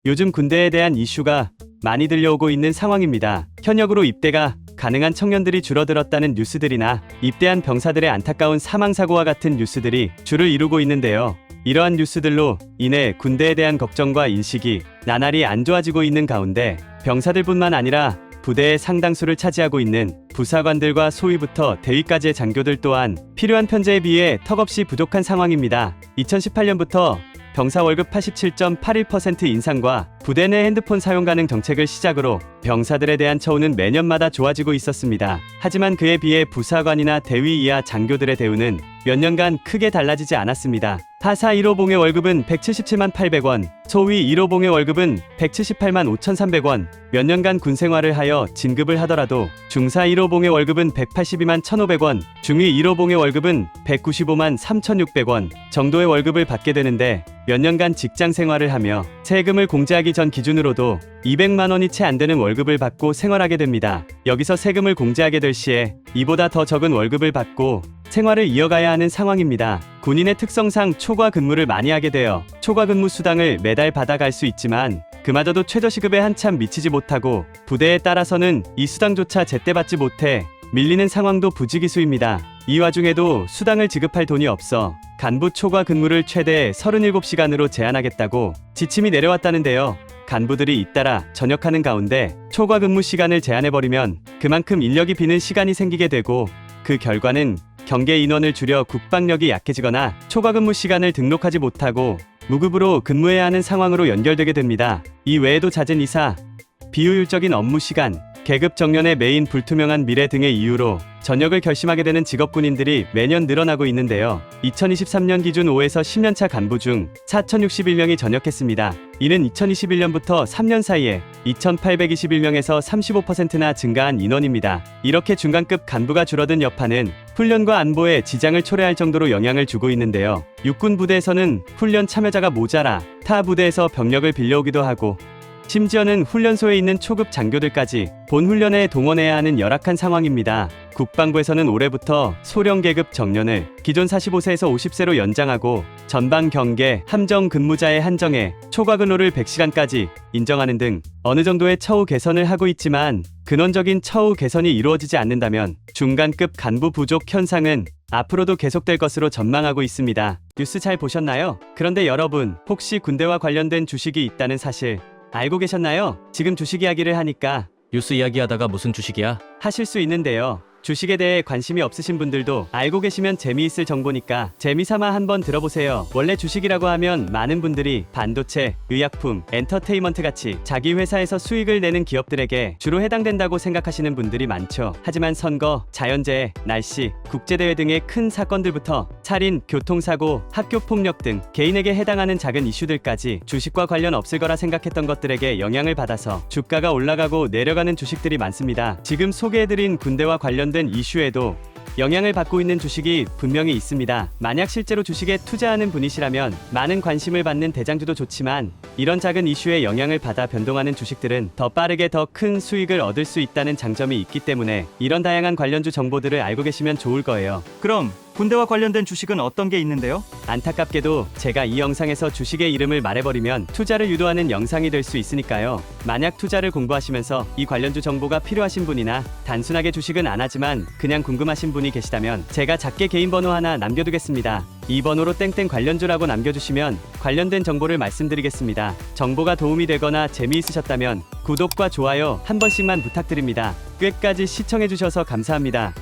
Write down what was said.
요즘 군대에 대한 이슈가 많이 들려오고 있는 상황입니다. 현역으로 입대가 가능한 청년들이 줄어들었다는 뉴스들이나 입대한 병사들의 안타까운 사망사고와 같은 뉴스들이 주를 이루고 있는데요. 이러한 뉴스들로 인해 군대에 대한 걱정과 인식이 나날이 안 좋아지고 있는 가운데 병사들뿐만 아니라 부대의 상당수를 차지하고 있는 부사관들과 소위부터 대위까지의 장교들 또한 필요한 편제에 비해 턱없이 부족한 상황입니다. 2018년부터 병사 월급 87.81% 인상과 부대 내 핸드폰 사용 가능 정책을 시작으로 병사들에 대한 처우는 매년마다 좋아지고 있었습니다. 하지만 그에 비해 부사관이나 대위 이하 장교들의 대우는 몇 년간 크게 달라지지 않았습니다. 하사 1호봉의 월급은 177만 800원, 소위 1호봉의 월급은 178만 5,300원, 몇 년간 군 생활을 하여 진급을 하더라도 중사 1호봉의 월급은 182만 1,500원, 중위 1호봉의 월급은 195만 3,600원 정도의 월급을 받게 되는데 몇 년간 직장 생활을 하며 세금을 공제하기 전 기준으로도 200만 원이 채 안 되는 월급을 받고 생활하게 됩니다. 여기서 세금을 공제하게 될 시에 이보다 더 적은 월급을 받고 생활을 이어가야 하는 상황입니다. 군인의 특성상 초과 근무를 많이 하게 되어 초과 근무 수당을 매달 받아갈 수 있지만 그마저도 최저시급에 한참 미치지 못하고 부대에 따라서는 이 수당조차 제때 받지 못해 밀리는 상황도 부지기수입니다. 이 와중에도 수당을 지급할 돈이 없어 간부 초과 근무를 최대 37시간으로 제한하겠다고 지침이 내려왔다는데요. 간부들이 잇따라 전역하는 가운데 초과 근무 시간을 제한해버리면 그만큼 인력이 비는 시간이 생기게 되고 그 결과는 경계 인원을 줄여 국방력이 약해지거나 초과 근무 시간을 등록하지 못하고 무급으로 근무해야 하는 상황으로 연결되게 됩니다. 이 외에도 잦은 이사, 비효율적인 업무 시간, 계급 정년의 메인 불투명한 미래 등의 이유로 전역을 결심하게 되는 직업군인들이 매년 늘어나고 있는데요. 2023년 기준 5에서 10년차 간부 중 4,061명이 전역했습니다. 이는 2021년부터 3년 사이에 2,821명에서 35%나 증가한 인원입니다. 이렇게 중간급 간부가 줄어든 여파는 훈련과 안보에 지장을 초래할 정도로 영향을 주고 있는데요. 육군 부대에서는 훈련 참여자가 모자라 타 부대에서 병력을 빌려오기도 하고 심지어는 훈련소에 있는 초급 장교들까지 본 훈련에 동원해야 하는 열악한 상황입니다. 국방부에서는 올해부터 소령 계급 정년을 기존 45세에서 50세로 연장하고 전방 경계 함정 근무자의 한정에 초과 근로를 100시간까지 인정하는 등 어느 정도의 처우 개선을 하고 있지만 근원적인 처우 개선이 이루어지지 않는다면 중간급 간부 부족 현상은 앞으로도 계속될 것으로 전망하고 있습니다. 뉴스 잘 보셨나요? 그런데 여러분, 혹시 군대와 관련된 주식이 있다는 사실 알고 계셨나요? 지금 주식 이야기를 하니까 뉴스 이야기하다가 무슨 주식이야? 하실 수 있는데요. 주식에 대해 관심이 없으신 분들도 알고 계시면 재미있을 정보니까 재미삼아 한번 들어보세요. 원래 주식이라고 하면 많은 분들이 반도체, 의약품, 엔터테인먼트 같이 자기 회사에서 수익을 내는 기업들에게 주로 해당된다고 생각하시는 분들이 많죠. 하지만 선거, 자연재해, 날씨, 국제대회 등의 큰 사건들부터 살인, 교통사고, 학교폭력 등 개인에게 해당하는 작은 이슈들까지 주식과 관련 없을 거라 생각했던 것들에게 영향을 받아서 주가가 올라가고 내려가는 주식들이 많습니다. 지금 소개해드린 군대와 관련된 이슈에도 영향을 받고 있는 주식이 분명히 있습니다. 만약 실제로 주식에 투자하는 분이시라면 많은 관심을 받는 대장주도 좋지만 이런 작은 이슈에 영향을 받아 변동하는 주식들은 더 빠르게 더 큰 수익을 얻을 수 있다는 장점이 있기 때문에 이런 다양한 관련주 정보들을 알고 계시면 좋을 거예요. 그럼 군대와 관련된 주식은 어떤 게 있는데요? 안타깝게도 제가 이 영상에서 주식의 이름을 말해버리면 투자를 유도하는 영상이 될 수 있으니까요. 만약 투자를 공부하시면서 이 관련주 정보가 필요하신 분이나 단순하게 주식은 안 하지만 그냥 궁금하신 분이 계시다면 제가 작게 개인 번호 하나 남겨두겠습니다. 이 번호로 땡땡 관련주라고 남겨주시면 관련된 정보를 말씀드리겠습니다. 정보가 도움이 되거나 재미있으셨다면 구독과 좋아요 한 번씩만 부탁드립니다. 끝까지 시청해주셔서 감사합니다.